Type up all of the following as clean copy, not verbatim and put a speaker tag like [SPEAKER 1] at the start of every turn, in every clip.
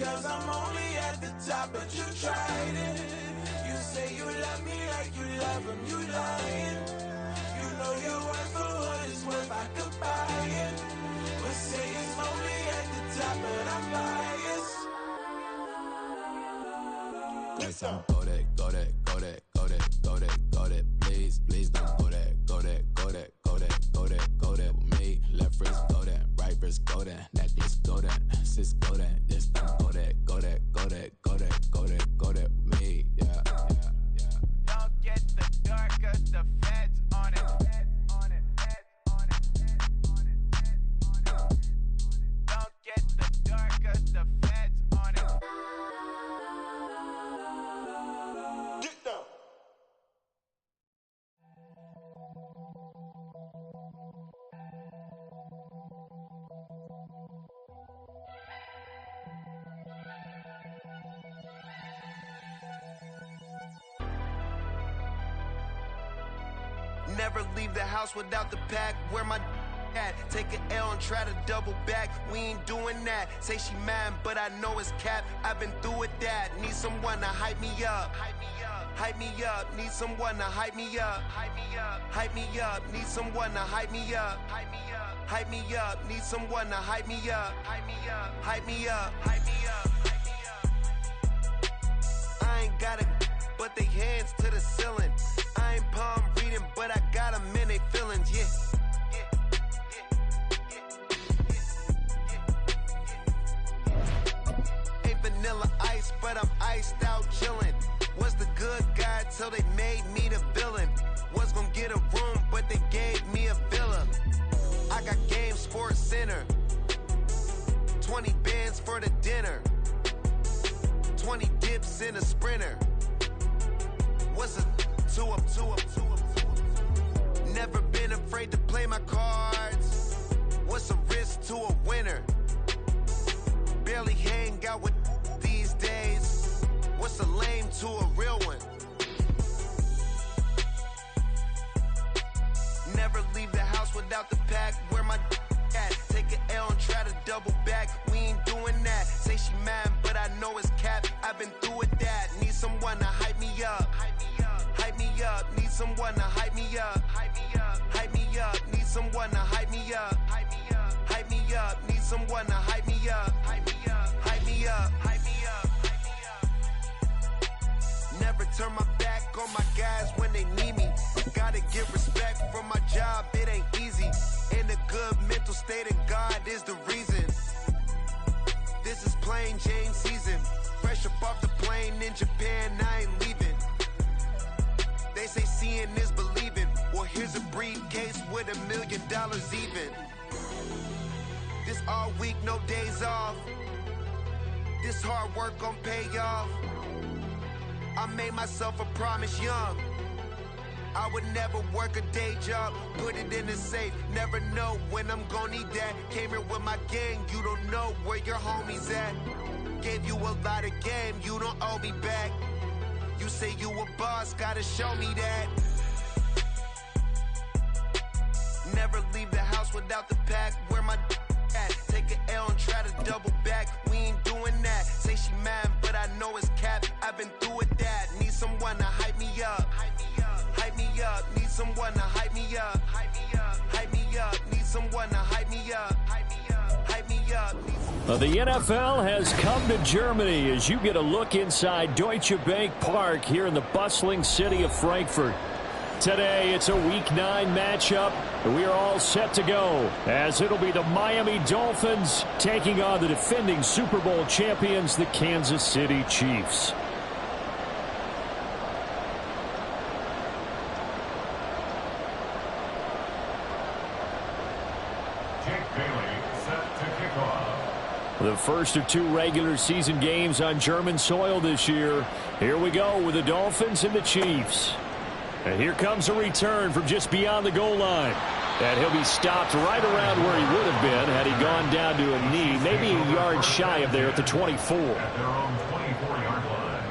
[SPEAKER 1] Cause I'm only at the top, but you tried it. You say you love me like you love him, you lying. You know you're worth for what it's worth, I could buy it. But say it's only at the top, but I'm biased.
[SPEAKER 2] Yes, I'm go that, go that, go that, go that, go that, go that. Please, please don't go that, go that, go that, go that, go that, go that with me. Left wrist go that, right wrist go that, necklace go that, sis go that. This time go that, go that, go that, go that, go that, go that with me. Yeah, yeah, yeah.
[SPEAKER 3] Don't get the dark, cause the feds on it. Don't get the dark, cause the feds on it.
[SPEAKER 1] Get down.
[SPEAKER 3] Never leave the house without the pack. Where my at? Take an L and try to double back. We ain't doing that. Say she mad, but I know it's cap. I've been through with that. Need someone to hype me up. Hype me up. Hype me up. Need someone to hype me up. Hype me up. Hype me up. Need someone to hype me up. Hype me up. Hype me up. Need someone to hype me up. Hype me up. Hype me up. Hype me up. Hype me up. I ain't got a, but they hands to the ceiling. I ain't palm reading, but I got them in they feelings, yeah. Ain't vanilla ice, but I'm iced out chillin'. Was the good guy till they made me the villain. Was gonna get a room, but they gave me a villa. I got game Sports Center. 20 bands for the dinner. 20 dips in a Sprinter. What's a two up? Never been afraid to play my cards. What's a risk to a winner? Barely hang out with these days. What's a lame to a real one? Never leave the house without the pack. Where my at? Take an L and try to double back. We ain't doing that. Say she mad, but I know it's cap. I've been through with that. Need someone to hype me up. Hype me up. Hype me up. Need someone to hype me up. Hype me up. Hype me up. Need someone to hype me up. Hype me up. Hype me up. Need someone to hype me up. Hype me up. Hype me up. Hype me up. Hype me up. Never turn my back on my guys when they need me. Gotta give respect for my job, it ain't easy. In a good mental state, and God is the reason. This is plain Jane season. Fresh up off the plane in Japan, I ain't leaving. They say seeing is believing. Well, here's a briefcase with $1 million even. This all week, no days off. This hard work gon' pay off. I made myself a promise young. I would never work a day job, put it in the safe. Never know when I'm gon' need that. Came here with my gang, you don't know where your homies at. Gave you a lot of game, you don't owe me back. You say you a boss, gotta show me that. Never leave the house without the pack. Where my at? Take an L and try to double back. We ain't doing that. Say she mad, but I know it's cap. I've been through with that. Need someone to hype me up. Hype me up. Hype me up. Need someone to hype me up. Hype me up. Hype me up. Need someone to hype me up. Hype me up. Hype me up.
[SPEAKER 4] The NFL has come to Germany as you get a look inside Deutsche Bank Park here in the bustling city of Frankfurt. Today, it's a Week 9 matchup, and we are all set to go, as it'll be the Miami Dolphins taking on the defending Super Bowl champions, the Kansas City Chiefs. The first of 2 regular season games on German soil this year. Here we go with the Dolphins and the Chiefs. And here comes a return from just beyond the goal line. And he'll be stopped right around where he would have been had he gone down to a knee, maybe a yard shy of there at the 24.
[SPEAKER 5] At their own 24-yard line.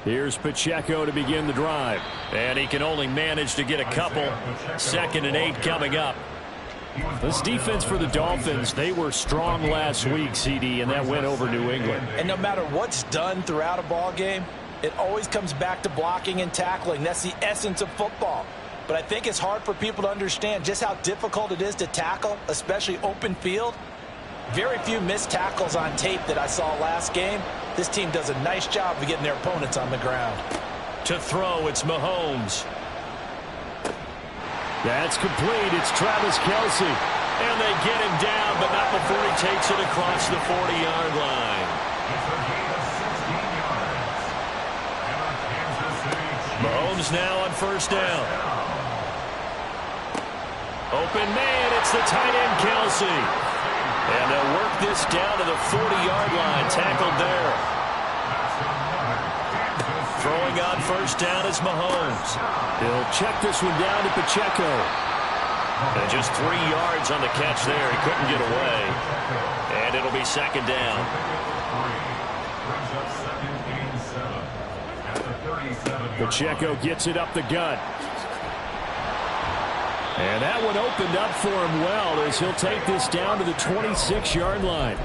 [SPEAKER 4] Here's Pacheco to begin the drive. And he can only manage to get a couple. 2nd and 8 coming up. This defense for the Dolphins, they were strong last week, CD, and that went over New England.
[SPEAKER 6] And no matter what's done throughout a ball game, it always comes back to blocking and tackling. That's the essence of football. But I think it's hard for people to understand just how difficult it is to tackle, especially open field. Very few missed tackles on tape that I saw last game. This team does a nice job of getting their opponents on the ground.
[SPEAKER 4] To throw, it's Mahomes. That's complete. It's Travis Kelce. And they get him down, but not before he takes it across the 40-yard line. Mahomes now on 1st down. Open man, it's the tight end Kelce. And they'll work this down to the 40-yard line. Tackled there. Throwing on 1st down is Mahomes. He'll check this one down to Pacheco. And just 3 yards on the catch there. He couldn't get away. And it'll be 2nd down. Pacheco gets it up the gut. And that one opened up for him well as he'll take this down to the 26-yard line.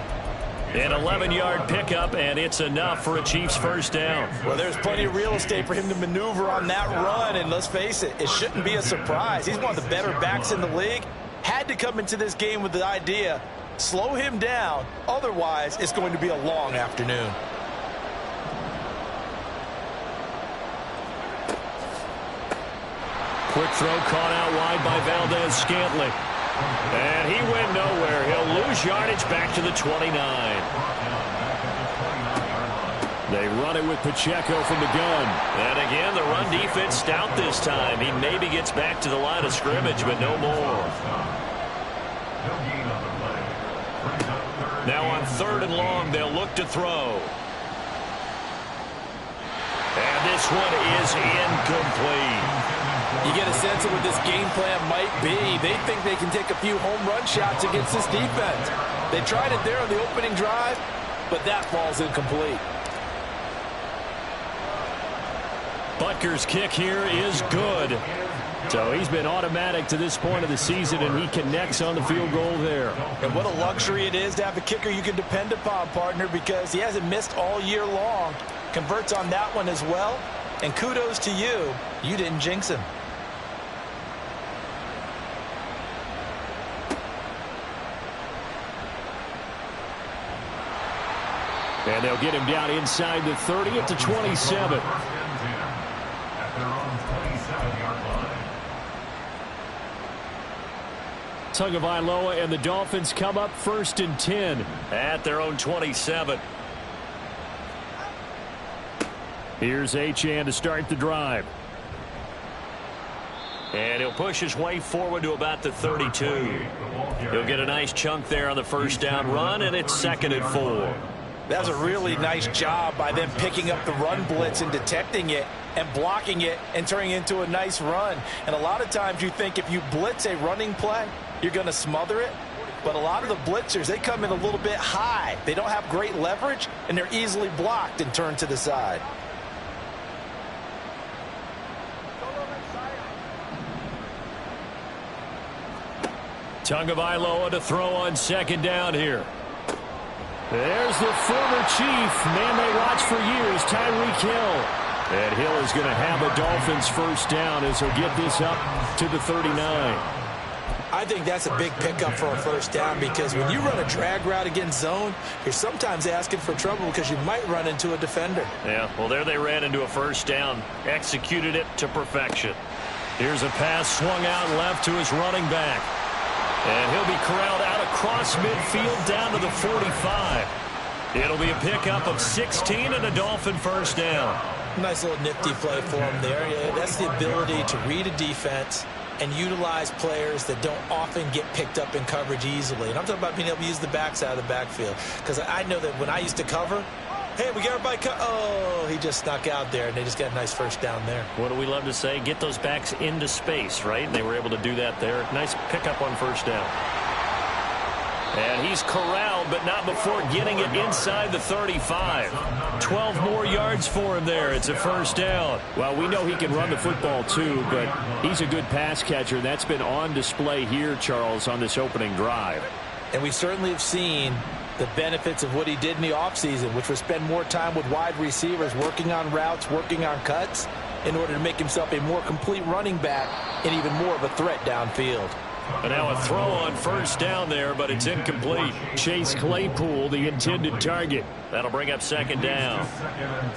[SPEAKER 4] An 11-yard pickup, and it's enough for a Chiefs 1st down.
[SPEAKER 6] Well, there's plenty of real estate for him to maneuver on that run, and let's face it, it shouldn't be a surprise. He's one of the better backs in the league. Had to come into this game with the idea, slow him down, otherwise it's going to be a long afternoon.
[SPEAKER 4] Quick throw caught out wide by Valdez-Scantling. And he went nowhere. He'll lose yardage back to the 29. They run it with Pacheco from the gun. And again, the run defense stout this time. He maybe gets back to the line of scrimmage, but no more. Now on 3rd and long, they'll look to throw. And this one is incomplete.
[SPEAKER 6] You get a sense of what this game plan might be. They think they can take a few home run shots against this defense. They tried it there on the opening drive, but that falls incomplete.
[SPEAKER 4] Butker's kick here is good. So he's been automatic to this point of the season, and he connects on the field goal there.
[SPEAKER 6] And what a luxury it is to have a kicker you can depend upon, partner, because he hasn't missed all year long. Converts on that one as well. And kudos to you. You didn't jinx him.
[SPEAKER 4] And they'll get him down inside the 30 at the 27. Tagovailoa and the Dolphins come up 1st and 10 at their own 27. Here's Achane to start the drive. And he'll push his way forward to about the 32. He'll get a nice chunk there on the 1st down run, and it's 2nd and 4.
[SPEAKER 6] That was a really nice job by them picking up the run blitz and detecting it and blocking it and turning it into a nice run. And a lot of times you think if you blitz a running play, you're going to smother it. But a lot of the blitzers, they come in a little bit high. They don't have great leverage, and they're easily blocked and turned to the side.
[SPEAKER 4] Tagovailoa to throw on 2nd down here. There's the former Chief, man they watched for years, Tyreek Hill. And Hill is going to have a Dolphins 1st down as he'll get this up to the 39.
[SPEAKER 6] I think that's a big pickup for a 1st down because when you run a drag route against zone, you're sometimes asking for trouble because you might run into a defender.
[SPEAKER 4] Yeah, well, there they ran into a 1st down, executed it to perfection. Here's a pass swung out left to his running back. And he'll be corralled out across midfield down to the 45. It'll be a pickup of 16 and a Dolphin 1st down.
[SPEAKER 6] Nice little nifty play for him there. Yeah, that's the ability to read a defense and utilize players that don't often get picked up in coverage easily. And I'm talking about being able to use the backside of the backfield. Because I know that when I used to cover, hey, we got everybody oh, he just snuck out there, and they just got a nice 1st down there.
[SPEAKER 4] What do we love to say? Get those backs into space, right? And they were able to do that there. Nice pickup on 1st down. And he's corralled, but not before getting it inside the 35. 12 more yards for him there. It's a first down. Well, we know he can run the football too, but he's a good pass catcher. That's been on display here, Charles, on this opening drive.
[SPEAKER 6] And we certainly have seen the benefits of what he did in the offseason, which was spend more time with wide receivers, working on routes, working on cuts, in order to make himself a more complete running back and even more of a threat downfield.
[SPEAKER 4] And now a throw on first down there, but it's incomplete. Chase Claypool, the intended target. That'll bring up second down.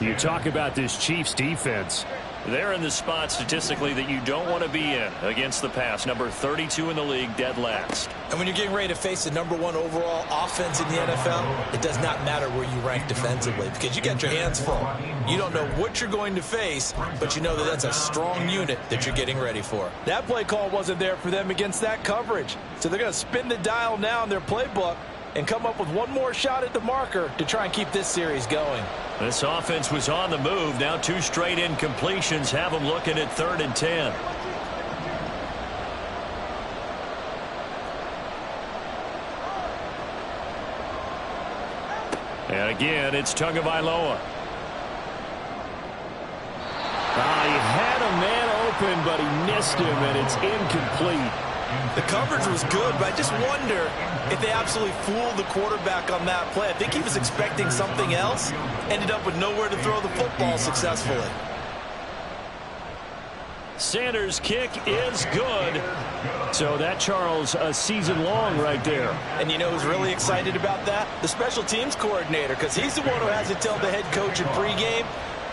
[SPEAKER 4] You talk about this Chiefs defense. They're in the spot statistically that you don't want to be in against the pass. Number 32 in the league, dead last.
[SPEAKER 6] And when you're getting ready to face the #1 overall offense in the NFL, it does not matter where you rank defensively because you got your hands full. You don't know what you're going to face, but you know that that's a strong unit that you're getting ready for. That play call wasn't there for them against that coverage. So they're going to spin the dial now in their playbook and come up with one more shot at the marker to try and keep this series going.
[SPEAKER 4] This offense was on the move. Now 2 straight incompletions have them looking at 3rd and 10. And again, it's Tagovailoa. He had a man open, but he missed him, and it's incomplete.
[SPEAKER 6] The coverage was good, but I just wonder if they absolutely fooled the quarterback on that play. I think he was expecting something else, ended up with nowhere to throw the football successfully.
[SPEAKER 4] Sanders' kick is good. So that, Charles, a season long right there.
[SPEAKER 6] And you know who's really excited about that? The special teams coordinator, because he's the one who has to tell the head coach in pregame,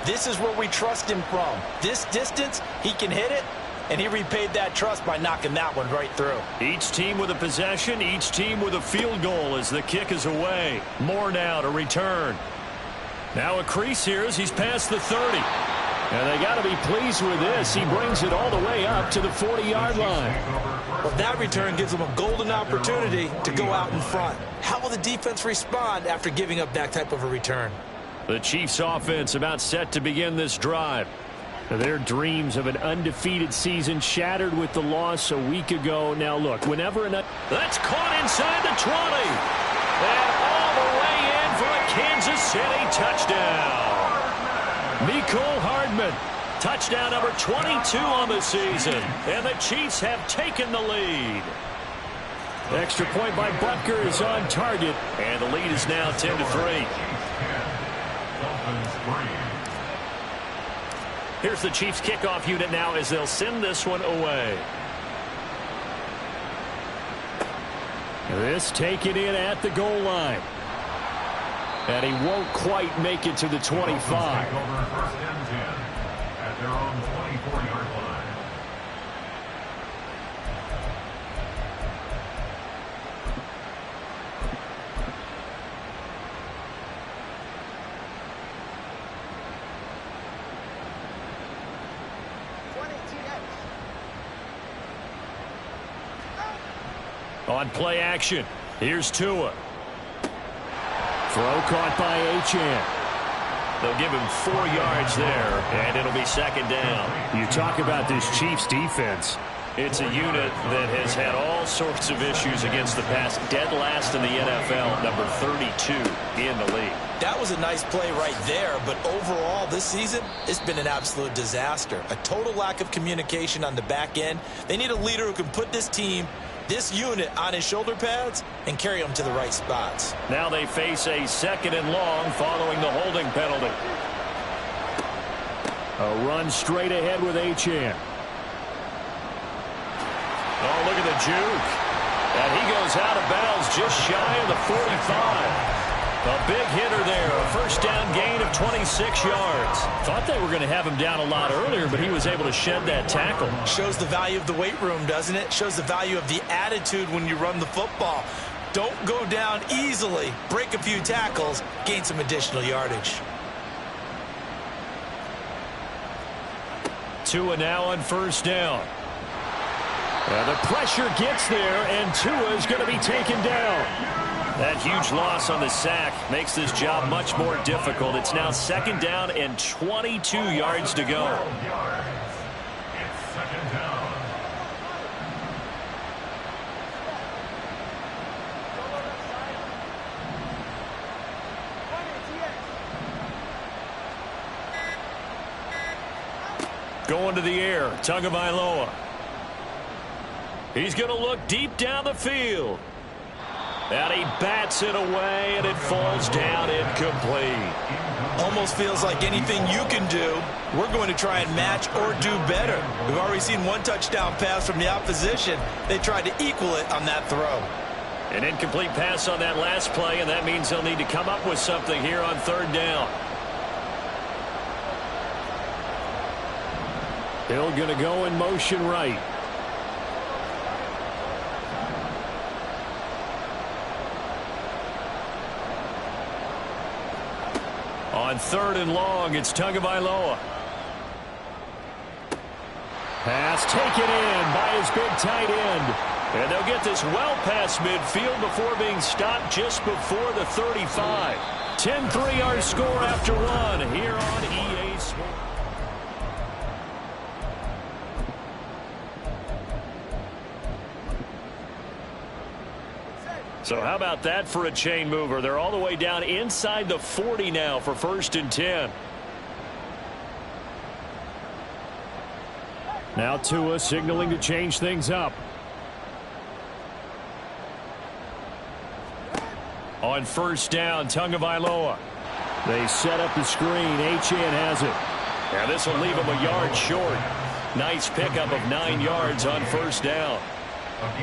[SPEAKER 6] this is where we trust him from. This distance, he can hit it. And he repaid that trust by knocking that one right through.
[SPEAKER 4] Each team with a possession, each team with a field goal as the kick is away. More now to return. Now a crease here as he's past the 30. And they got to be pleased with this. He brings it all the way up to the 40-yard line.
[SPEAKER 6] Well, that return gives them a golden opportunity to go out in front. How will the defense respond after giving up that type of a return?
[SPEAKER 4] The Chiefs offense about set to begin this drive. Their dreams of an undefeated season shattered with the loss a week ago. Now, look, whenever that's caught inside the 20. And all the way in for a Kansas City touchdown. Mecole Hardman, touchdown number 22 on the season. And the Chiefs have taken the lead. Extra point by Butker is on target. And the lead is now 10-3. Here's the Chiefs kickoff unit now as they'll send this one away. This taken in at the goal line. And he won't quite make it to the 25.
[SPEAKER 5] At their own 24-yard line.
[SPEAKER 4] On play action, here's Tua. Throw caught by Achane. They'll give him 4 yards there, and it'll be second down. You talk about this Chiefs defense. It's a unit that has had all sorts of issues against the pass. Dead last in the NFL, number 32 in the league.
[SPEAKER 6] That was a nice play right there, but overall this season, it's been an absolute disaster. A total lack of communication on the back end. They need a leader who can put this team, this unit, on his shoulder pads and carry them to the right spots.
[SPEAKER 4] Now they face a 2nd and long following the holding penalty. A run straight ahead with Achane. Oh, look at the juke. And he goes out of bounds just shy of the 45. A big hitter there. A first down gain of 26 yards. Thought they were going to have him down a lot earlier, but he was able to shed that tackle.
[SPEAKER 6] Shows the value of the weight room, doesn't it? Shows the value of the attitude when you run the football. Don't go down easily. Break a few tackles. Gain some additional yardage.
[SPEAKER 4] Tua now on first down. The pressure gets there, and Tua is going to be taken down. That huge loss on the sack makes this job much more difficult. It's now 2nd down and 22 yards to go. Going to the air. Tagovailoa. He's going to look deep down the field. And he bats it away, and it falls down incomplete.
[SPEAKER 6] Almost feels like anything you can do, we're going to try and match or do better. We've already seen one touchdown pass from the opposition. They tried to equal it on that throw.
[SPEAKER 4] An incomplete pass on that last play, and that means they'll need to come up with something here on third down. Hill going to go in motion right. On third and long, it's Tagovailoa. Pass taken in by his big tight end. And they'll get this well past midfield before being stopped just before the 35. 10-3 our score after one here on EA Sports. So how about that for a chain mover? They're all the way down inside the 40 now for 1st and 10. Now Tua signaling to change things up. On 1st down, Tagovailoa. They set up the screen. Achane has it. Now this will leave him a yard short. Nice pickup of 9 yards on 1st down.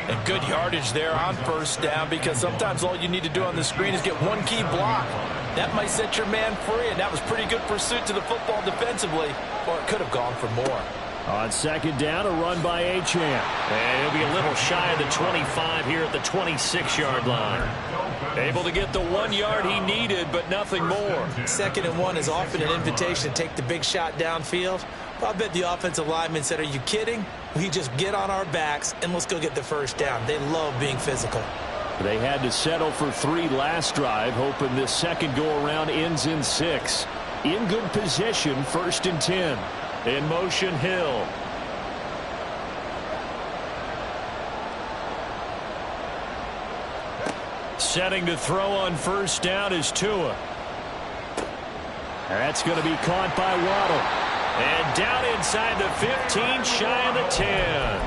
[SPEAKER 6] And good yardage there on 1st down, because sometimes all you need to do on the screen is get one key block. That might set your man free, and that was pretty good pursuit to the football defensively, or it could have gone for more.
[SPEAKER 4] On 2nd down, a run by Achane. And he'll be a little shy of the 25 here at the 26-yard line. Able to get the 1 yard he needed, but nothing more.
[SPEAKER 6] 2nd and 1 is often an invitation to take the big shot downfield. I bet the offensive lineman said, "Are you kidding? We just get on our backs and let's go get the 1st down." They love being physical.
[SPEAKER 4] They had to settle for 3 last drive, hoping this second go-around ends in 6. In good position, 1st and 10. In motion, Hill. Setting to throw on 1st down is Tua. That's going to be caught by Waddle. And down inside the 15, shy of the 10.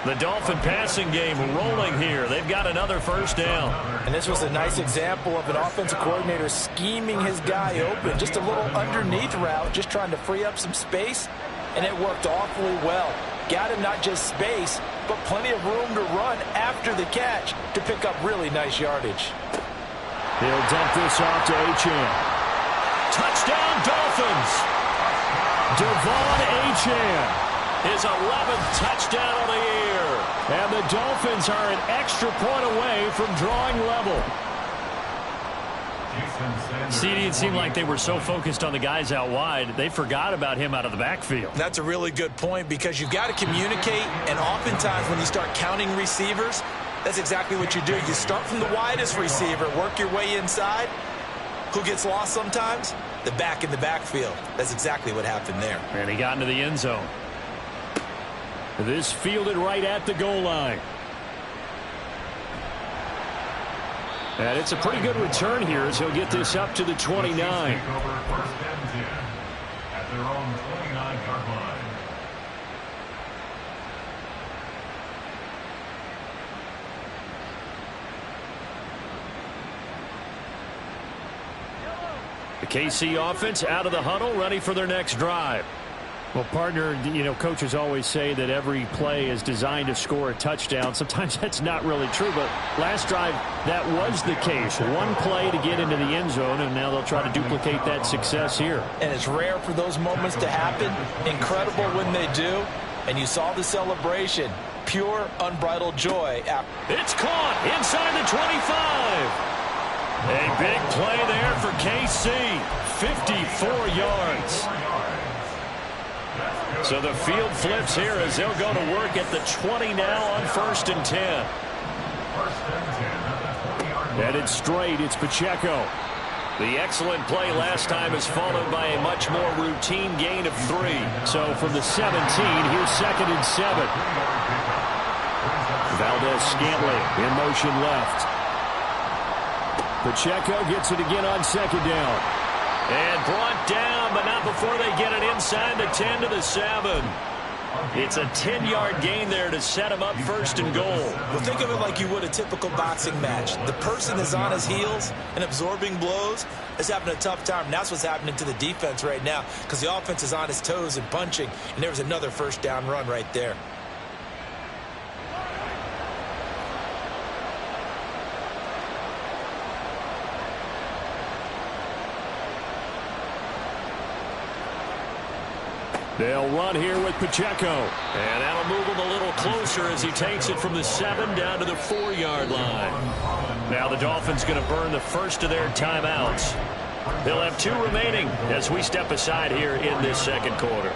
[SPEAKER 4] The Dolphin passing game rolling here. They've got another 1st down.
[SPEAKER 6] And this was a nice example of an offensive coordinator scheming his guy open. Just a little underneath route, just trying to free up some space, and it worked awfully well. Got him not just space, but plenty of room to run after the catch to pick up really nice yardage.
[SPEAKER 4] He'll dump this off to Achane. Touchdown, Dolphins! Devon Achane. His 11th touchdown of the year. And the Dolphins are an extra point away from drawing level. CD, it seemed like they were so focused on the guys out wide, they forgot about him out of the backfield.
[SPEAKER 6] That's a really good point, because you've got to communicate, and oftentimes when you start counting receivers, that's exactly what you do. You start from the widest receiver, work your way inside. Who gets lost sometimes? The back in the backfield. That's exactly what happened there.
[SPEAKER 4] And he got into the end zone. This fielded right at the goal line. And it's a pretty good return here as he'll get this up to the 29.
[SPEAKER 5] At their own 29-yard line.
[SPEAKER 4] The KC offense out of the huddle, ready for their next drive. Well, partner, you know, coaches always say that every play is designed to score a touchdown. Sometimes that's not really true, but last drive, that was the case. One play to get into the end zone, and now they'll try to duplicate that success here.
[SPEAKER 6] And it's rare for those moments to happen. Incredible when they do. And you saw the celebration. Pure, unbridled joy.
[SPEAKER 4] It's caught inside the 25. A big play there for KC. 54 yards. So the field flips here as they'll go to work at the 20 now on 1st and 10. Headed straight, it's Pacheco. The excellent play last time is followed by a much more routine gain of 3. So from the 17, here's 2nd and 7. Valdez-Scantling in motion left. Pacheco gets it again on 2nd down. And brought down, but not before they get it inside the 10 to the 7. It's a 10-yard gain there to set him up first and goal.
[SPEAKER 6] Well, think of it like you would a typical boxing match. The person is on his heels and absorbing blows is having a tough time. And that's what's happening to the defense right now because the offense is on his toes and punching. And there was another first down run right there.
[SPEAKER 4] They'll run here with Pacheco. And that'll move him a little closer as he takes it from the 7 down to the 4-yard line. Now the Dolphins going to burn the first of their timeouts. They'll have 2 remaining as we step aside here in this second quarter.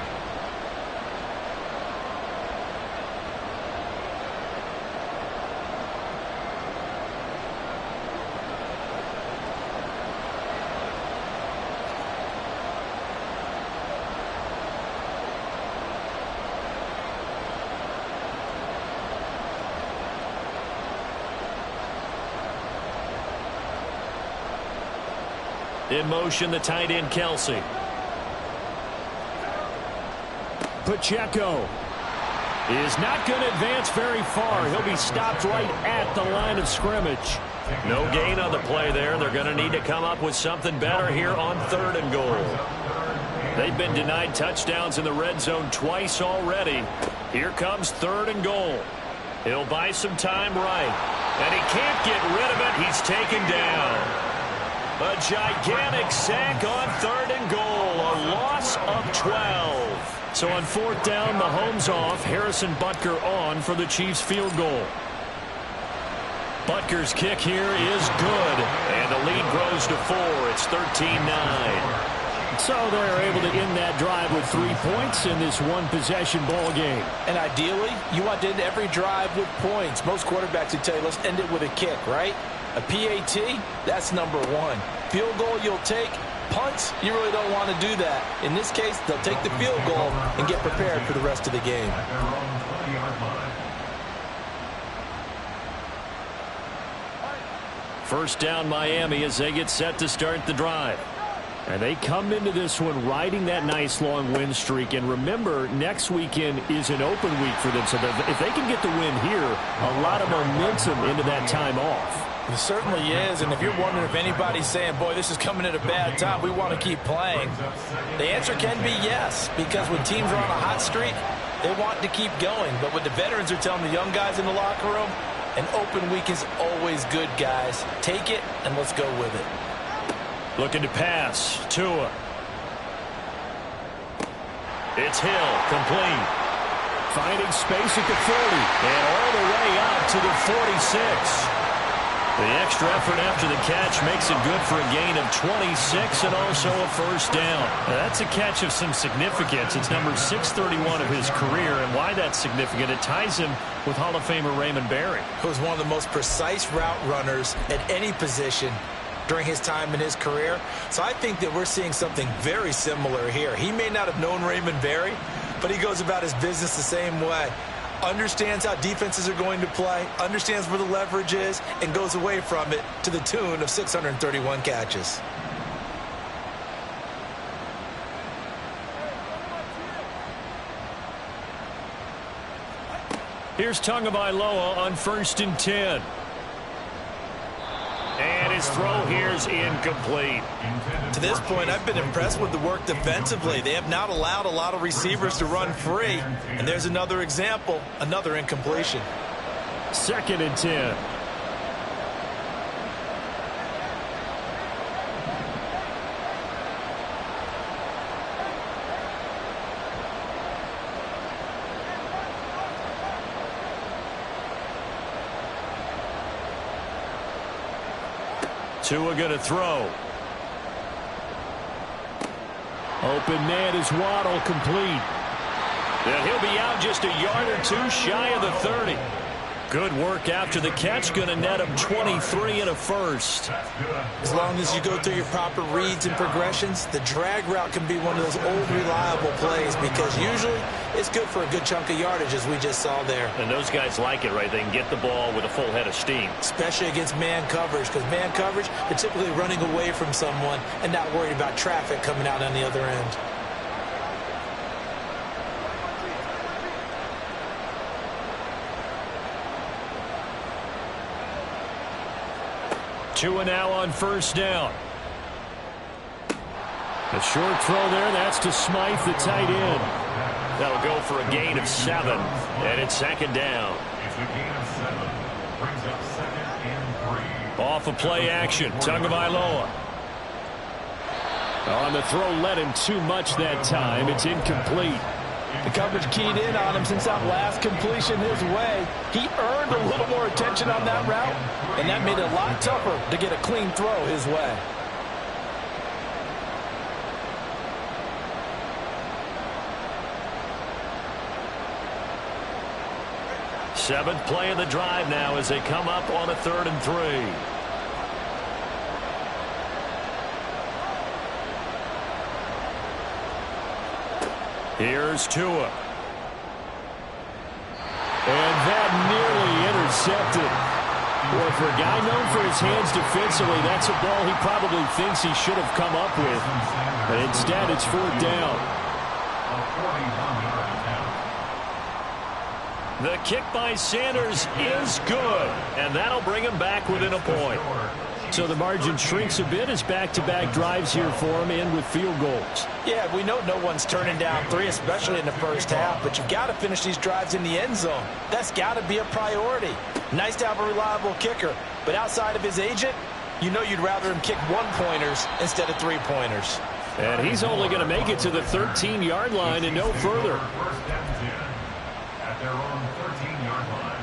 [SPEAKER 4] In motion, the tight end, Kelsey. Pacheco is not going to advance very far. He'll be stopped right at the line of scrimmage. No gain on the play there. They're going to need to come up with something better here on 3rd and goal. They've been denied touchdowns in the red zone twice already. Here comes 3rd and goal. He'll buy some time right. And he can't get rid of it. He's taken down. A gigantic sack on 3rd and goal. A loss of 12. So on 4th down, Mahomes off. Harrison Butker on for the Chiefs field goal. Butker's kick here is good. And the lead grows to 4. It's 13-9. So they're able to end that drive with 3 points in this one-possession ball game.
[SPEAKER 6] And ideally, you want to end every drive with points. Most quarterbacks would tell you, let's end it with a kick, right? A PAT, that's number 1. Field goal you'll take. Punts, you really don't want to do that. In this case, they'll take the field goal and get prepared for the rest of the game.
[SPEAKER 4] First down, Miami, as they get set to start the drive. And they come into this one riding that nice long win streak. And remember, next weekend is an open week for them. So if they can get the win here, a lot of momentum into that time off.
[SPEAKER 6] It certainly is, and if you're wondering if anybody's saying, boy, this is coming at a bad time, we want to keep playing, the answer can be yes, because when teams are on a hot streak, they want to keep going. But what the veterans are telling the young guys in the locker room, an open week is always good, guys. Take it, and let's go with it.
[SPEAKER 4] Looking to pass. Tua. It's Hill, complete. Finding space at the 40, and all the way out to the 46. The extra effort after the catch makes it good for a gain of 26 and also a first down. Now, that's a catch of some significance. It's number 631 of his career, and why that's significant, it ties him with Hall of Famer Raymond Berry,
[SPEAKER 6] who was one of the most precise route runners at any position during his time in his career. So I think that we're seeing something very similar here. He may not have known Raymond Berry, but he goes about his business the same way. Understands how defenses are going to play, understands where the leverage is, and goes away from it to the tune of 631 catches.
[SPEAKER 4] Here's Tagovailoa on 1st and 10. And his throw here's incomplete.
[SPEAKER 6] To this point, I've been impressed with the work defensively. They have not allowed a lot of receivers to run free. And there's another example, another incompletion.
[SPEAKER 4] 2nd and 10. Tua going to throw. Open man is Waddle, complete. And he'll be out just a yard or two shy of the 30. Good work after the catch. Going to net him 23 and a first.
[SPEAKER 6] As long as you go through your proper reads and progressions, the drag route can be one of those old reliable plays because usually it's good for a good chunk of yardage, as we just saw there.
[SPEAKER 4] And those guys like it, right? They can get the ball with a full head of steam.
[SPEAKER 6] Especially against man coverage, because man coverage, they're typically running away from someone and not worried about traffic coming out on the other end.
[SPEAKER 4] Two and now on first down. A short throw there. That's to Smythe, the tight end. That'll go for a gain of 7. And it's second down.
[SPEAKER 5] It's a gain of 7. Brings up 2nd and 3.
[SPEAKER 4] Off of play action. Tagovailoa. On the throw, led him too much that time. It's incomplete.
[SPEAKER 6] The coverage keyed in on him since that last completion his way. He earned a little more attention on that route, and that made it a lot tougher to get a clean throw his way.
[SPEAKER 4] Seventh play of the drive now as they come up on a 3rd and 3. Here's Tua. And that nearly intercepted. Boy, for a guy known for his hands defensively, that's a ball he probably thinks he should have come up with. But instead, it's 4th down. The kick by Sanders is good. And that'll bring him back within a point. So the margin shrinks a bit as back-to-back drives here for him and with field goals.
[SPEAKER 6] Yeah, we know no one's turning down 3, especially in the first half, but you've got to finish these drives in the end zone. That's got to be a priority. Nice to have a reliable kicker, but outside of his agent, you know you'd rather him kick 1-pointers instead of 3-pointers.
[SPEAKER 4] And he's only going to make it to the 13-yard line and no further.
[SPEAKER 5] First down 10 at their own 13-yard line.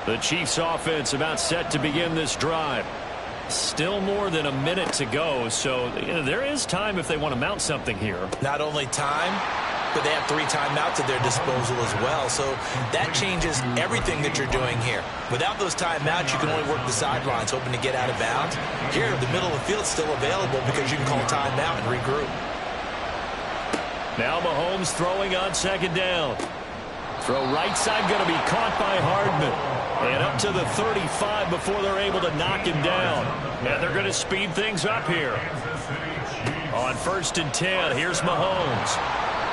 [SPEAKER 4] The Chiefs offense about set to begin this drive. Still more than a minute to go, so there is time if they want to mount something here.
[SPEAKER 6] Not only time, but they have 3 timeouts at their disposal as well, so that changes everything that you're doing here. Without those timeouts, you can only work the sidelines, hoping to get out of bounds. Here, the middle of the field is still available because you can call timeout and regroup.
[SPEAKER 4] Now Mahomes throwing on 2nd down. Throw right side going to be caught by Hardman. And up to the 35 before they're able to knock him down. And they're going to speed things up here. On 1st and 10, here's Mahomes.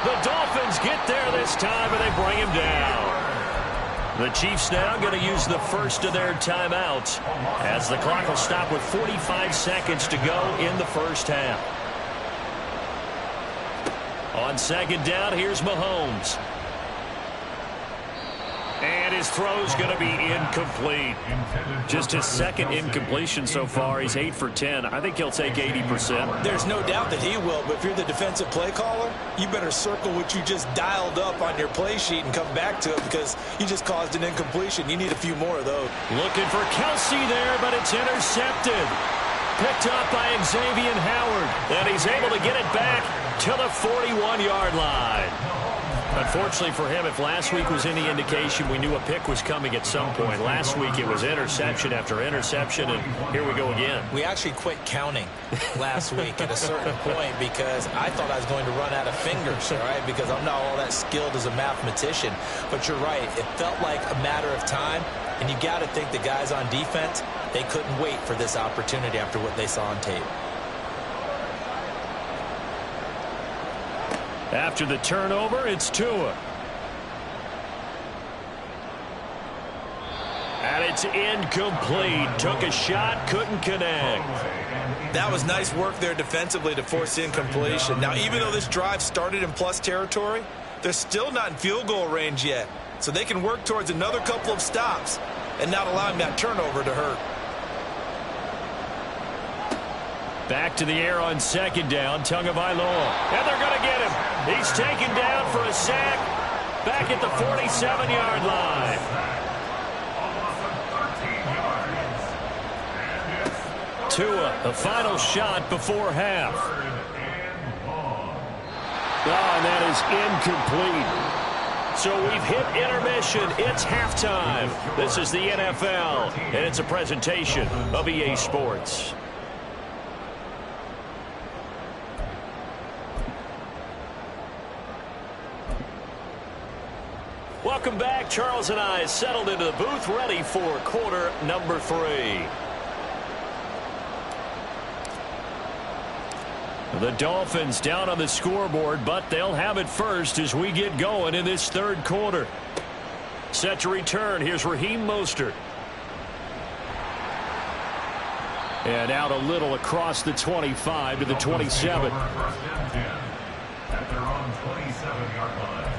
[SPEAKER 4] The Dolphins get there this time, and they bring him down. The Chiefs now going to use the first of their timeouts as the clock will stop with 45 seconds to go in the first half. On 2nd down, here's Mahomes. And his throw's going to be incomplete. Just his 2nd incompletion so far. He's 8 for 10. I think he'll take 80%.
[SPEAKER 6] There's no doubt that he will, but if you're the defensive play caller, you better circle what you just dialed up on your play sheet and come back to it because you just caused an incompletion. You need a few more of those.
[SPEAKER 4] Looking for Kelsey there, but it's intercepted. Picked up by Xavier Howard. And he's able to get it back to the 41-yard line. Unfortunately for him, if last week was any indication, we knew a pick was coming at some point. Last week it was interception after interception, and here we go again.
[SPEAKER 6] We actually quit counting last week at a certain point because I thought I was going to run out of fingers, all right, because I'm not all that skilled as a mathematician. But you're right. It felt like a matter of time, and you got to think the guys on defense, they couldn't wait for this opportunity after what they saw on tape.
[SPEAKER 4] After the turnover, it's Tua. And it's incomplete. Took a shot, couldn't connect.
[SPEAKER 6] That was nice work there defensively to force incompletion. Now, even though this drive started in plus territory, they're still not in field goal range yet. So they can work towards another couple of stops and not allowing that turnover to hurt.
[SPEAKER 4] Back to the air on 2nd down, Tagovailoa. And they're going to get him. He's taken down for a sack. Back at the 47-yard line. Tua, the final shot before half. Oh, and that is incomplete. So we've hit intermission. It's halftime. This is the NFL, and it's a presentation of EA Sports. Welcome back. Charles and I settled into the booth, ready for quarter number 3. The Dolphins down on the scoreboard, but they'll have it first as we get going in this third quarter. Set to return. Here's Raheem Mostert. And out a little across the 25 to the 27.
[SPEAKER 5] At their own 27-yard line.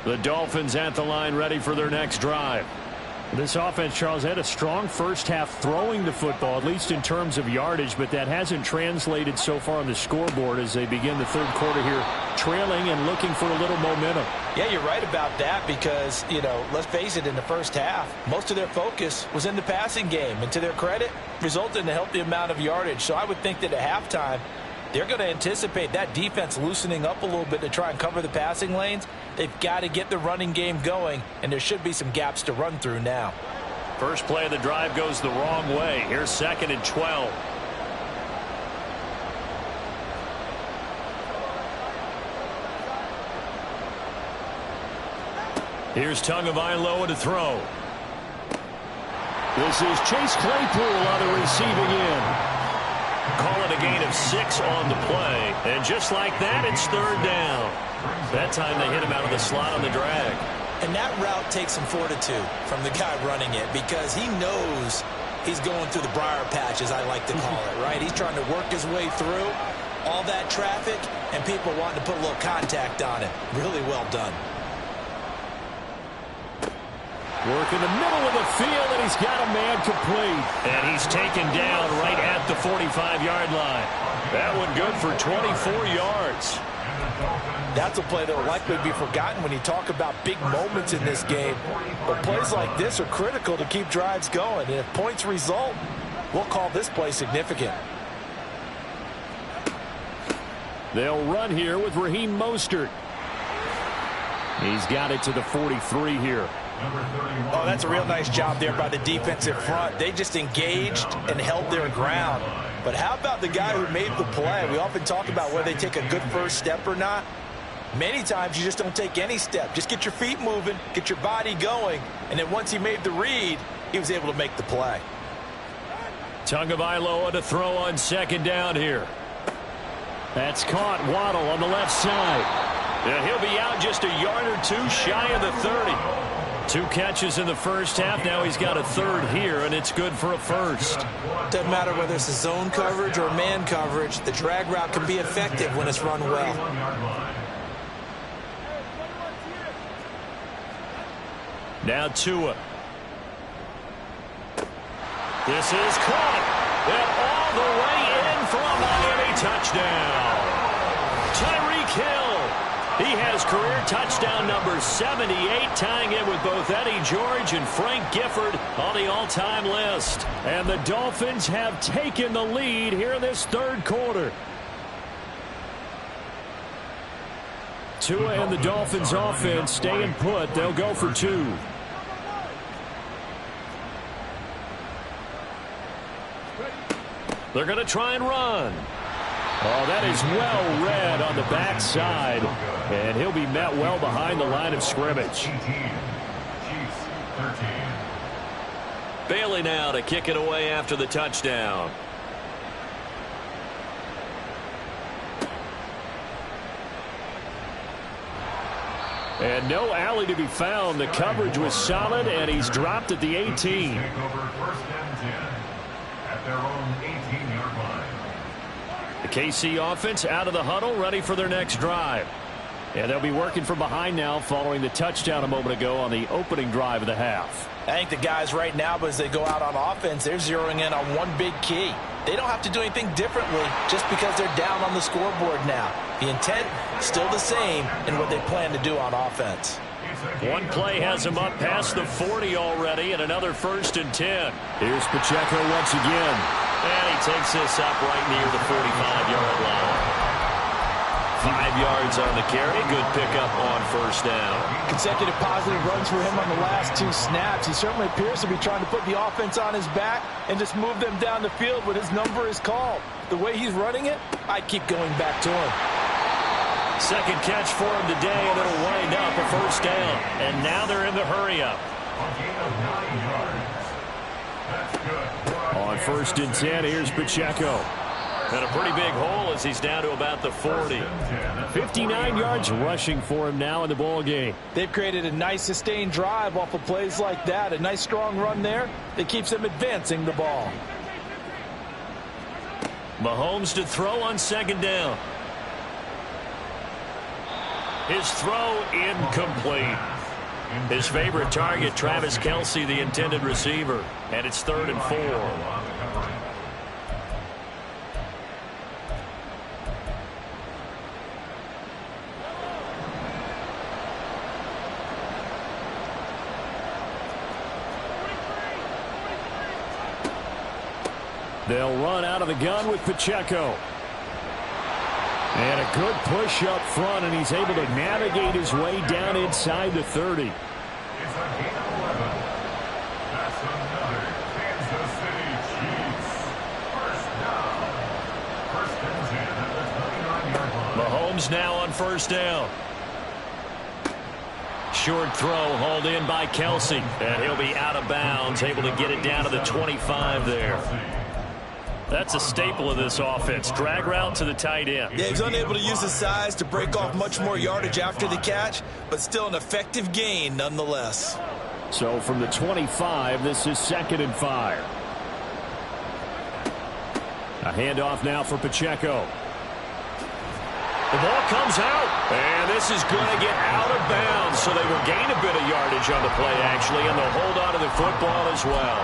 [SPEAKER 4] The Dolphins at the line, ready for their next drive.
[SPEAKER 7] This offense, Charles, had a strong first half throwing the football, at least in terms of yardage, but that hasn't translated so far on the scoreboard as they begin the third quarter here, trailing and looking for a little momentum.
[SPEAKER 6] Yeah, you're right about that because, let's face it, in the first half, most of their focus was in the passing game. And to their credit, resulted in a healthy amount of yardage. So I would think that at halftime, they're going to anticipate that defense loosening up a little bit to try and cover the passing lanes. They've got to get the running game going, and there should be some gaps to run through now.
[SPEAKER 4] First play of the drive goes the wrong way. Here's 2nd and 12. Here's Tagovailoa to throw.
[SPEAKER 7] This is Chase Claypool on the receiving end.
[SPEAKER 4] Call it a gain of 6 on the play. And just like that, it's third down. That time they hit him out of the slot on the drag.
[SPEAKER 6] And that route takes some fortitude from the guy running it because he knows he's going through the briar patch, as I like to call it, right? He's trying to work his way through all that traffic and people wanting to put a little contact on it. Really well done.
[SPEAKER 4] Work in the middle of the field, and he's got a man complete. And he's taken down right at the 45-yard line. That one good for 24 yards.
[SPEAKER 6] That's a play that will likely be forgotten when you talk about big moments in this game. But plays like this are critical to keep drives going. And if points result, we'll call this play significant.
[SPEAKER 7] They'll run here with Raheem Mostert. He's got it to the 43 here.
[SPEAKER 6] Oh, that's a real nice job there by the defensive front. They just engaged and held their ground. But how about the guy who made the play? We often talk about whether they take a good first step or not. Many times you just don't take any step. Just get your feet moving, get your body going, and then once he made the read, he was able to make the play.
[SPEAKER 4] Tagovailoa to throw on 2nd down here.
[SPEAKER 7] That's caught. Waddle on the left side.
[SPEAKER 4] Yeah, he'll be out just a yard or 2 shy of the 30. 2 catches in the first half. Now he's got a third here, and it's good for a first.
[SPEAKER 6] Doesn't matter whether it's a zone coverage or man coverage. The drag route can be effective when it's run well.
[SPEAKER 4] Now Tua. This is caught. And all the way in for a Miami touchdown. Tyreek Hill. He has career touchdown number 78, tying it with both Eddie George and Frank Gifford on the all-time list.
[SPEAKER 7] And the Dolphins have taken the lead here in this third quarter. Tua and the Dolphins offense staying put. They'll go for 2.
[SPEAKER 4] They're going to try and run.
[SPEAKER 7] Oh, that is well read on the backside. And he'll be met well behind the line of scrimmage.
[SPEAKER 4] Bailey now to kick it away after the touchdown.
[SPEAKER 7] And no alley to be found. The coverage was solid, and he's dropped at the 18.
[SPEAKER 4] The KC offense out of the huddle, ready for their next drive.
[SPEAKER 7] And they'll be working from behind now following the touchdown a moment ago on the opening drive of the half.
[SPEAKER 6] I think the guys right now, as they go out on offense, they're zeroing in on one big key. They don't have to do anything differently just because they're down on the scoreboard now. The intent still the same in what they plan to do on offense.
[SPEAKER 4] One play has him up past the 40 already, and another 1st and 10. Here's Pacheco once again. And he takes this up right near the 45-yard line. 5 yards on the carry. Good pickup on 1st down.
[SPEAKER 6] Consecutive positive runs for him on the last 2 snaps. He certainly appears to be trying to put the offense on his back and just move them down the field when his number is called. The way he's running it, I'd keep going back to him.
[SPEAKER 4] Second catch for him today, and it'll wind up a 1st down. And now they're in the hurry-up. On 1st and 10, here's Pacheco. And a pretty big hole as he's down to about the 40. 59 yards rushing for him now in the ball game.
[SPEAKER 6] They've created a nice sustained drive off of plays like that. A nice strong run there that keeps them advancing the ball.
[SPEAKER 4] Mahomes to throw on 2nd down. His throw incomplete. His favorite target, Travis Kelce, the intended receiver. And it's 3rd and 4. They'll run out of the gun with Pacheco. And a good push up front, and he's able to navigate his way down inside the 30.
[SPEAKER 5] It's a gain of 11. That's another Kansas City Chiefs. 1st down. 1st and 10 at the 29-yard line.
[SPEAKER 4] Mahomes now on 1st down. Short throw hauled in by Kelce. And he'll be out of bounds, able to get it down to the 25 there. That's a staple of this offense. Drag route to the tight end.
[SPEAKER 6] Yeah, he's unable to use his size to break off much more yardage after the catch, but still an effective gain nonetheless.
[SPEAKER 4] So from the 25, this is 2nd and 5. A handoff now for Pacheco. The ball comes out, and this is going to get out of bounds, so they will gain a bit of yardage on the play, actually, and they'll hold on to the football as well.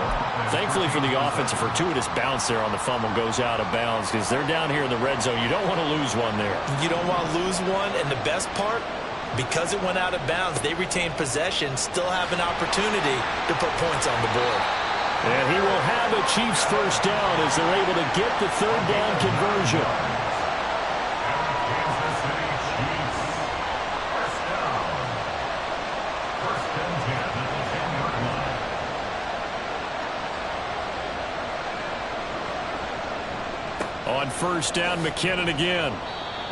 [SPEAKER 4] Thankfully for the offense, a fortuitous bounce there on the fumble goes out of bounds because they're down here in the red zone. You don't want to lose one there.
[SPEAKER 6] You don't want to lose one, and the best part, because it went out of bounds, they retain possession, still have an opportunity to put points on the board.
[SPEAKER 4] And he will have a Chiefs 1st down as they're able to get the 3rd down conversion. On 1st down, McKinnon again.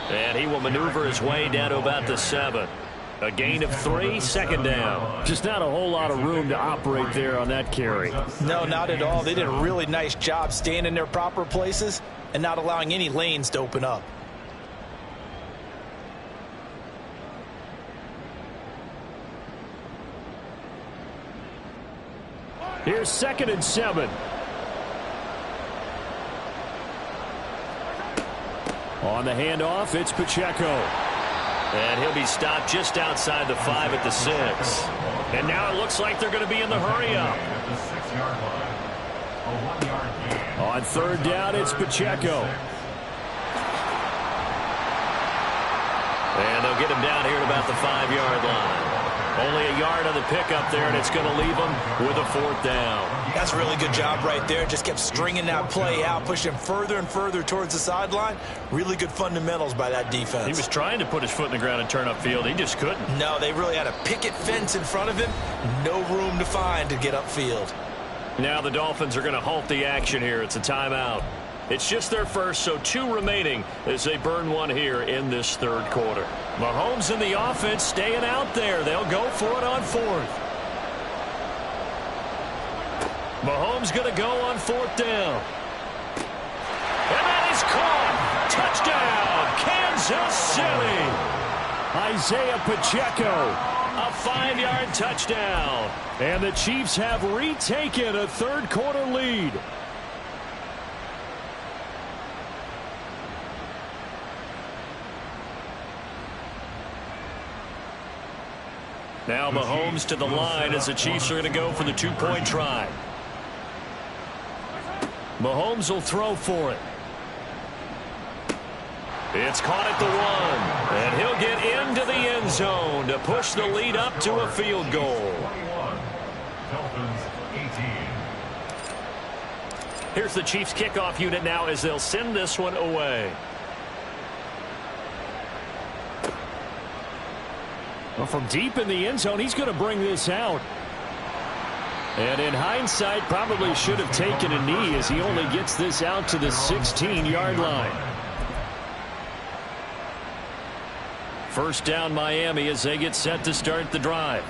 [SPEAKER 4] And he will maneuver his way down to about the 7. A gain of 3, 2nd down. Just not a whole lot of room to operate there on that carry.
[SPEAKER 6] No, not at all. They did a really nice job staying in their proper places and not allowing any lanes to open up.
[SPEAKER 4] Here's 2nd and 7. On the handoff, it's Pacheco. And he'll be stopped just outside the 5 at the 6. And now it looks like they're going to be in the hurry-up. On 3rd down, it's Pacheco. And they'll get him down here at about the 5-yard line. Only a yard on the pickup there, and it's going to leave him with a 4th down.
[SPEAKER 6] That's a really good job right there. Just kept stringing that play out, pushing him further and further towards the sideline. Really good fundamentals by that defense.
[SPEAKER 4] He was trying to put his foot in the ground and turn upfield. He just couldn't.
[SPEAKER 6] No, they really had a picket fence in front of him. No room to find to get upfield.
[SPEAKER 4] Now the Dolphins are going to halt the action here. It's a timeout. It's just their first, so 2 remaining as they burn one here in this 3rd quarter. Mahomes and the offense staying out there. They'll go for it on 4th. Mahomes going to go on 4th down. And that is caught. Touchdown, Kansas City. Isaiah Pacheco, a 5-yard touchdown. And the Chiefs have retaken a 3rd quarter lead. Now Mahomes to the line as the Chiefs are going to go for the 2-point try. Mahomes will throw for it. It's caught at the 1, and he'll get into the end end zone to push the lead up to a field goal.
[SPEAKER 5] Dolphins 18.
[SPEAKER 4] Here's the Chiefs kickoff unit now as they'll send this one away. Well, from deep in the end zone, he's going to bring this out. And in hindsight, probably should have taken a knee as he only gets this out to the 16-yard line. First down Miami as they get set to start the drive.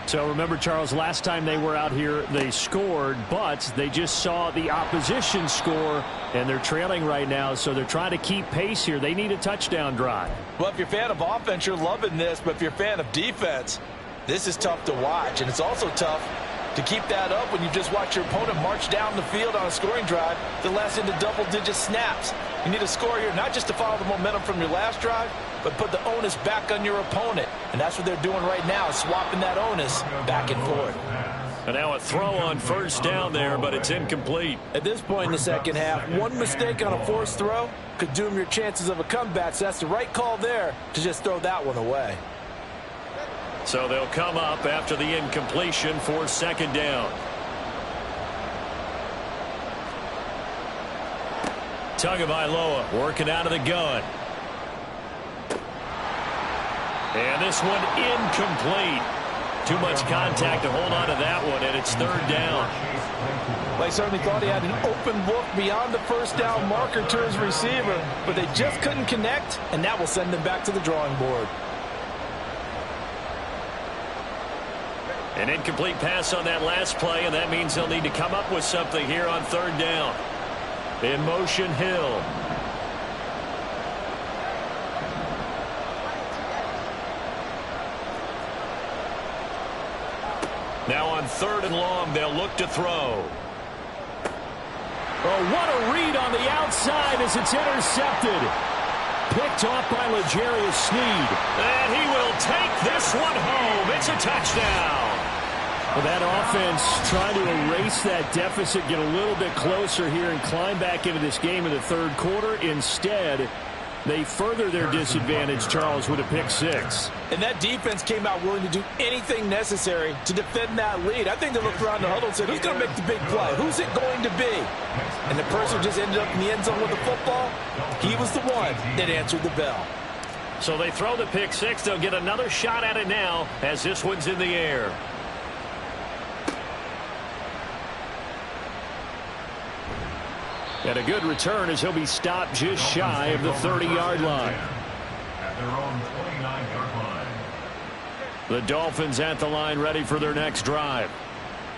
[SPEAKER 4] So remember, Charles, last time they were out here, they scored, but they just saw the opposition score, and they're trailing right now, so they're trying to keep pace here. They need a touchdown drive.
[SPEAKER 6] Well, if you're a fan of offense, you're loving this, but if you're a fan of defense, this is tough to watch, and it's also tough to keep that up when you just watch your opponent march down the field on a scoring drive that lasts into double-digit snaps. You need a score here not just to follow the momentum from your last drive, but put the onus back on your opponent. And that's what they're doing right now, swapping that onus back and forth.
[SPEAKER 4] And now a throw on first down there, but it's incomplete.
[SPEAKER 6] At this point in the second half, one mistake on a forced throw could doom your chances of a comeback. So that's the right call there to just throw that one away.
[SPEAKER 4] So they'll come up after the incompletion for second down. Tagovailoa working out of the gun. And this one incomplete. Too much contact to hold on to that one, and it's third down.
[SPEAKER 6] Well, he certainly thought he had an open look beyond the first down marker to his receiver, but they just couldn't connect, and that will send them back to the drawing board.
[SPEAKER 4] An incomplete pass on that last play, and that means they'll need to come up with something here on third down. In motion, Hill. Now on third and long, they'll look to throw. Oh, what a read on the outside as it's intercepted. Picked off by L'Jarius Sneed. And he will take this one home. It's a touchdown. Well, that offense trying to erase that deficit, get a little bit closer here and climb back into this game in the third quarter. Instead, they further their disadvantage, Charles, with a pick six.
[SPEAKER 6] And that defense came out willing to do anything necessary to defend that lead. I think they looked around the huddle and said, who's going to make the big play? Who's it going to be? And the person who just ended up in the end zone with the football, he was the one that answered the bell.
[SPEAKER 4] So they throw the pick six. They'll get another shot at it now as this one's in the air. And a good return as he'll be stopped just shy of the 30-yard line.
[SPEAKER 5] At their own 29-yard line.
[SPEAKER 4] The Dolphins at the line ready for their next drive.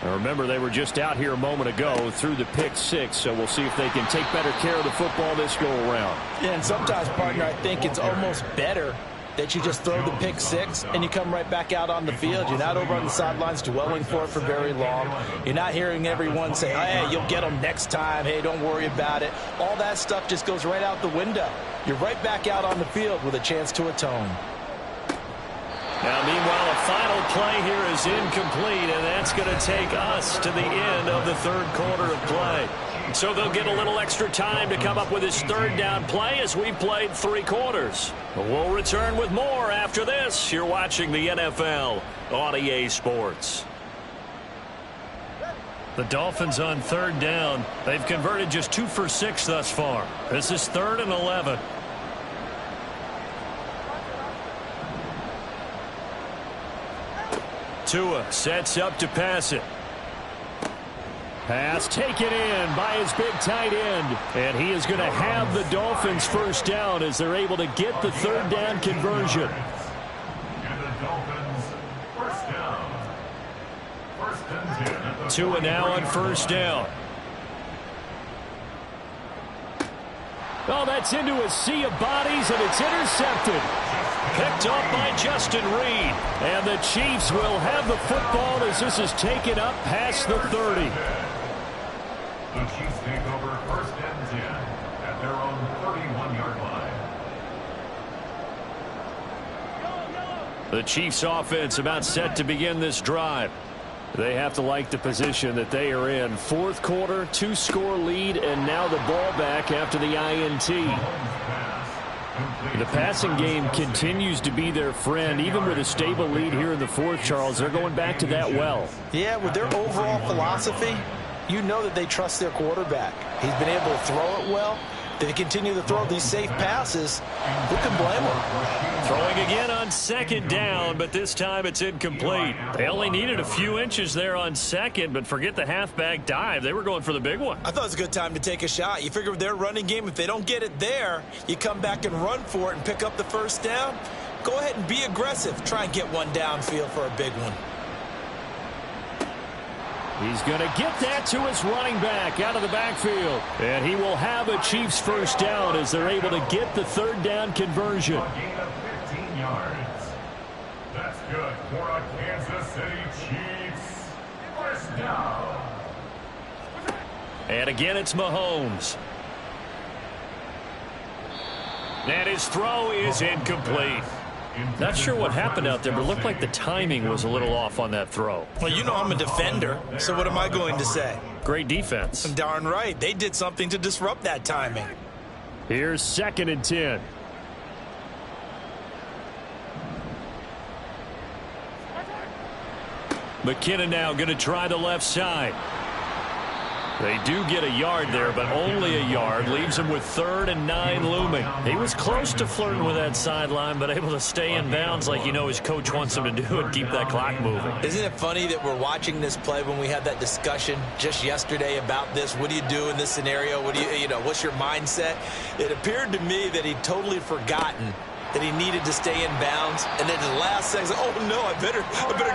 [SPEAKER 4] Now remember, they were just out here a moment ago through the pick six, so we'll see if they can take better care of the football this go-around.
[SPEAKER 6] Yeah, and sometimes, partner, I think it's almost better that you just throw the pick six and you come right back out on the field. You're not over on the sidelines dwelling for it for very long. You're not hearing everyone say, hey, you'll get them next time. Hey, don't worry about it. All that stuff just goes right out the window. You're right back out on the field with a chance to atone.
[SPEAKER 4] Now, meanwhile, a final play here is incomplete, and that's going to take us to the end of the third quarter of play. So they'll get a little extra time to come up with his third down play as we've played three quarters. We'll return with more after this. You're watching the NFL on EA Sports. The Dolphins on third down. They've converted just 2 for 6 thus far. This is 3rd and 11. Tua sets up to pass it. Pass taken in by his big tight end. And he is going to have the Dolphins first down as they're able to get the third down conversion.
[SPEAKER 5] And the Dolphins first down. First and 10 at the
[SPEAKER 4] Tua now on first down. Oh, that's into a sea of bodies, and it's intercepted. Picked off by Justin Reed. And the Chiefs will have the football as this is taken up past the 30.
[SPEAKER 5] The Chiefs take over first and 10 at their own 31-yard line.
[SPEAKER 4] The Chiefs offense about set to begin this drive. They have to like the position that they are in. Fourth quarter, 2-score lead, and now the ball back after the INT. The passing game continues to be their friend. Even with a stable lead here in the fourth, Charles, they're going back to that well.
[SPEAKER 6] Yeah, with their overall philosophy, you know that they trust their quarterback. He's been able to throw it well. If they continue to throw these safe passes, who can blame them?
[SPEAKER 4] Throwing again on second down, but this time it's incomplete. They only needed a few inches there on second, but forget the halfback dive. They were going for the big one.
[SPEAKER 6] I thought it was a good time to take a shot. You figure with their running game, if they don't get it there, you come back and run for it and pick up the first down. Go ahead and be aggressive. Try and get one downfield for a big one.
[SPEAKER 4] He's going to get that to his running back out of the backfield. And he will have a Chiefs first down as they're able to get the third down conversion.
[SPEAKER 5] A gain of 15 yards. That's good for a Kansas City Chiefs. First down.
[SPEAKER 4] And again, it's Mahomes. And his throw is incomplete. Not sure what happened out there, but it looked like the timing was a little off on that throw.
[SPEAKER 6] Well, you know I'm a defender, so what am I going to say?
[SPEAKER 4] Great defense.
[SPEAKER 6] Darn right. They did something to disrupt that timing.
[SPEAKER 4] Here's 2nd and 10. McKinnon now going to try the left side. They do get a yard there, but only a yard. Leaves him with 3rd and 9 looming. He was close to flirting with that sideline, but able to stay in bounds like you know his coach wants him to do and keep that clock moving.
[SPEAKER 6] Isn't it funny that we're watching this play when we had that discussion just yesterday about this? What do you do in this scenario? What do you know, what's your mindset? It appeared to me that he'd totally forgotten that he needed to stay in bounds, and then the last second, oh no, I better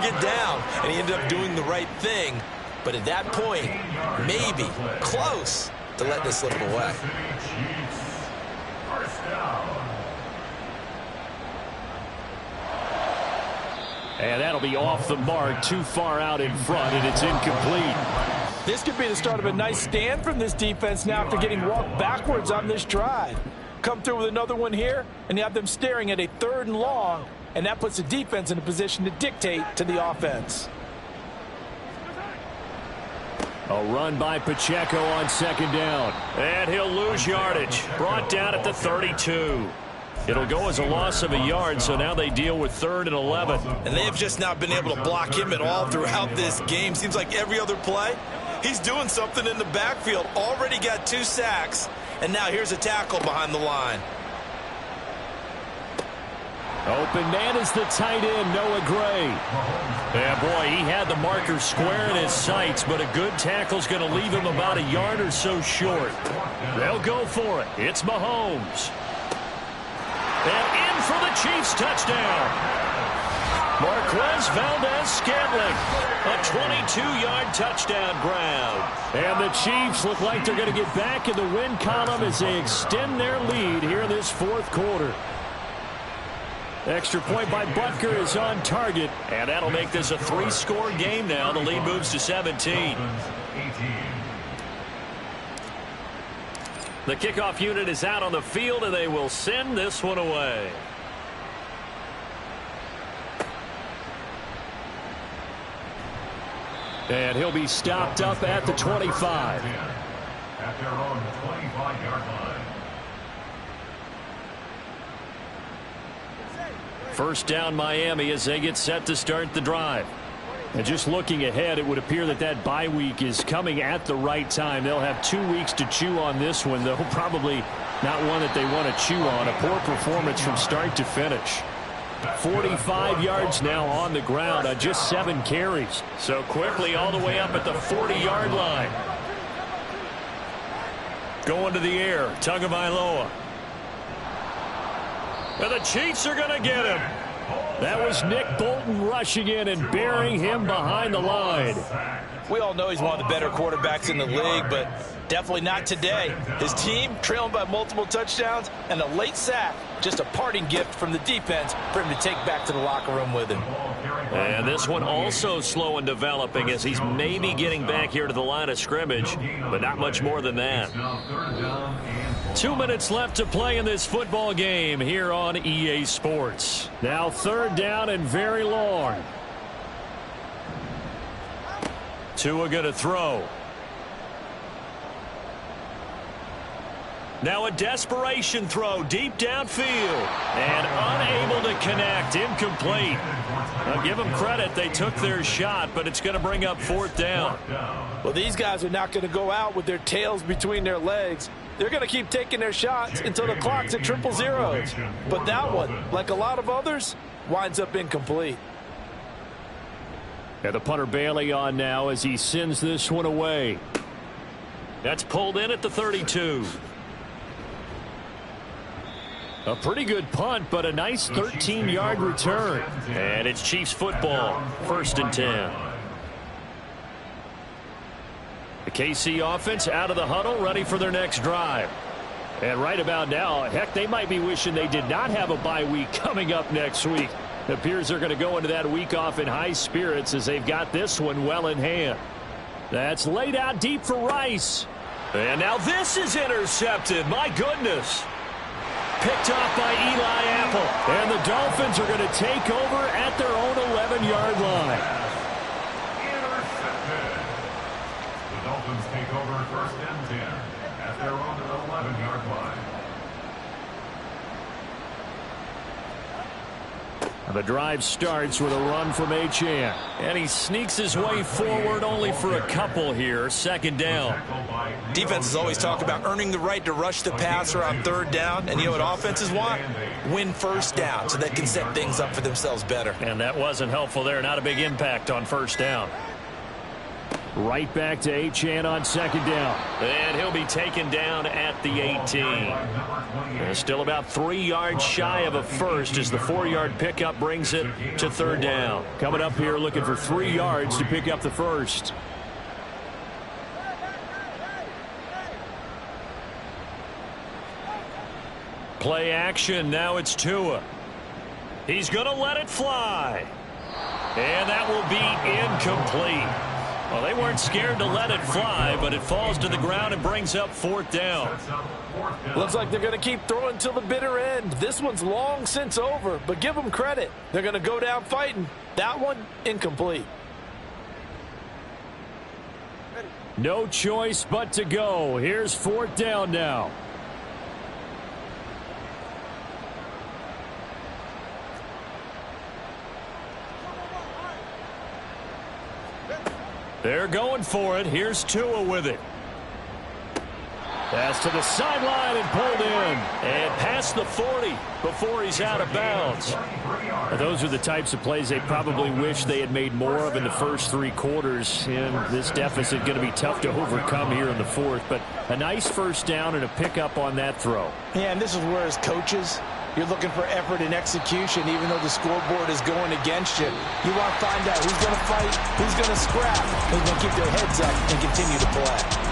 [SPEAKER 6] get down. And he ended up doing the right thing. But at that point, maybe close to letting it slip away.
[SPEAKER 4] And that'll be off the mark, too far out in front, and it's incomplete.
[SPEAKER 6] This could be the start of a nice stand from this defense now after getting walked backwards on this drive. Come through with another one here, and you have them staring at a 3rd and long, and that puts the defense in a position to dictate to the offense.
[SPEAKER 4] A run by Pacheco on 2nd down. And he'll lose yardage. Brought down at the 32. It'll go as a loss of a yard, so now they deal with 3rd and 11.
[SPEAKER 6] And they have just not been able to block him at all throughout this game. Seems like every other play, he's doing something in the backfield. Already got 2 sacks, and now here's a tackle behind the line.
[SPEAKER 4] Open man is the tight end, Noah Gray. Yeah, boy, he had the marker square in his sights, but a good tackle's going to leave him about a yard or so short. They'll go for it. It's Mahomes. And in for the Chiefs touchdown. Marquez Valdez-Scantling, a 22-yard touchdown grab. And the Chiefs look like they're going to get back in the win column as they extend their lead here in this 4th quarter. Extra point by Butker is on target, and that'll make this a 3-score game now. The lead moves to 17. The kickoff unit is out on the field, and they will send this one away. And he'll be stopped up at the 25.
[SPEAKER 5] At their own 25-yard line.
[SPEAKER 4] First down Miami as they get set to start the drive. And just looking ahead, it would appear that that bye week is coming at the right time. They'll have 2 weeks to chew on this one, though probably not one that they want to chew on. A poor performance from start to finish. 45 yards now on the ground on just 7 carries. So quickly all the way up at the 40-yard line. Going to the air, Tagovailoa. And the Chiefs are going to get him. That was Nick Bolton rushing in and burying him behind the line.
[SPEAKER 6] We all know he's one of the better quarterbacks in the league, but definitely not today. His team trailing by multiple touchdowns and a late sack. Just a parting gift from the defense for him to take back to the locker room with him.
[SPEAKER 4] And this one also slow in developing as he's maybe getting back here to the line of scrimmage, but not much more than that. 2 minutes left to play in this football game here on EA Sports. Now 3rd down and very long. Tua going to throw. Now a desperation throw deep downfield. And unable to connect. Incomplete. I'll give them credit. They took their shot, but it's going to bring up 4th down.
[SPEAKER 6] Well, these guys are not going to go out with their tails between their legs. They're going to keep taking their shots until the clock's at 000. But that one, like a lot of others, winds up incomplete.
[SPEAKER 4] And the punter Bailey on now as he sends this one away. That's pulled in at the 32. A pretty good punt, but a nice 13-yard return. And it's Chiefs football, 1st and 10. The KC offense out of the huddle, ready for their next drive. And right about now, heck, they might be wishing they did not have a bye week coming up next week. It appears they're going to go into that week off in high spirits as they've got this one well in hand. That's laid out deep for Rice. And now this is intercepted. My goodness. Picked off by Eli Apple. And the Dolphins are going to take over at their own 11-yard line.
[SPEAKER 5] Intercepted. The Dolphins take over 1st and 10 at their own 11-yard line.
[SPEAKER 4] The drive starts with a run from Achane. And he sneaks his way forward only for a couple here. 2nd down.
[SPEAKER 6] Defenses always talk about earning the right to rush the passer on 3rd down. And you know what offenses want? Win 1st down so they can set things up for themselves better.
[SPEAKER 4] And that wasn't helpful there. Not a big impact on 1st down. Right back to Achane on 2nd down. And he'll be taken down at the 18. And still about 3 yards shy of a first as the 4-yard pickup brings it to 3rd down. Coming up here looking for 3 yards to pick up the first. Play action. Now it's Tua. He's going to let it fly. And that will be incomplete. Well, they weren't scared to let it fly, but it falls to the ground and brings up 4th down.
[SPEAKER 6] Looks like they're going to keep throwing till the bitter end. This one's long since over, but give them credit. They're going to go down fighting. That one, incomplete.
[SPEAKER 4] No choice but to go. Here's 4th down now. They're going for it. Here's Tua with it. Pass to the sideline and pulled in. And past the 40 before he's out of bounds. Those are the types of plays they probably wish they had made more of in the first 3 quarters. And this deficit going to be tough to overcome here in the 4th. But a nice 1st down and a pickup on that throw.
[SPEAKER 6] Yeah, and this is where as coaches, you're looking for effort and execution, even though the scoreboard is going against you. You want to find out who's going to fight, who's going to scrap, who's going to keep their heads up and continue to play.